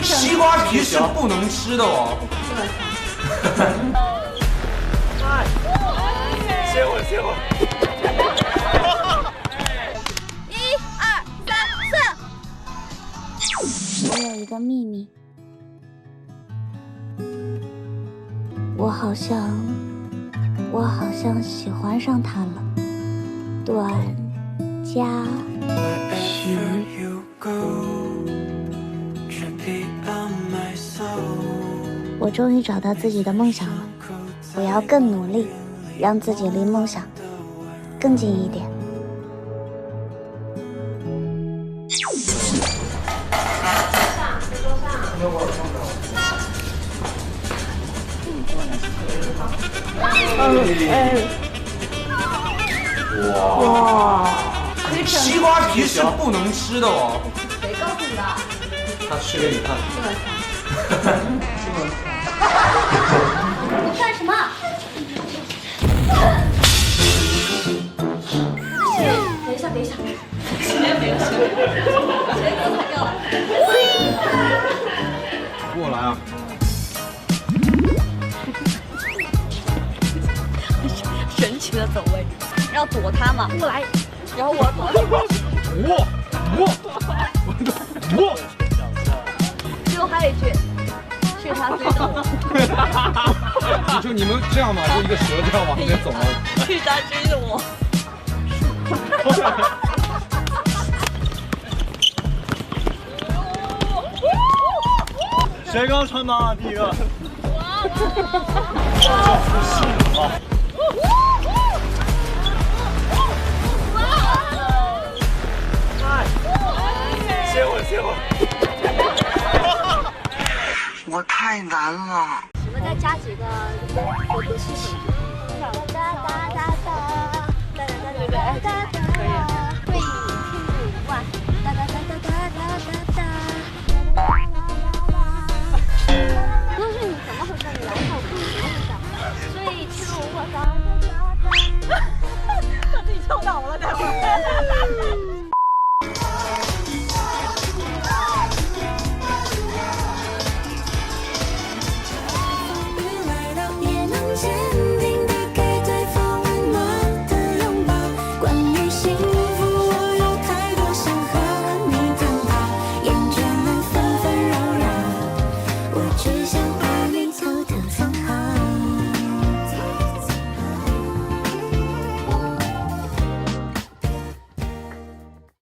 西瓜皮是不能吃的哦。歇会儿，歇会儿。1、2、3、4。我有一个秘密，我好像喜欢上他了。段嘉许。我终于找到自己的梦想了，我要更努力，让自己离梦想更近一点。哇！西瓜皮是不能吃的哦。谁告诉你的？他吃给你看。你干什么？等一下，等一下，谁没有？谁给我踩掉了？过来啊！神奇的走位，要躲他嘛？过来，然后我躲。最后还有一句，是他追的我。就你们这样吧，就一个蛇这样往那边走吗？是他追的我。谁刚穿的？第一个。歇会儿，歇会儿。我太难了。我们再加几个游戏什么的。哒哒哒哒哒哒哒哒哒哒。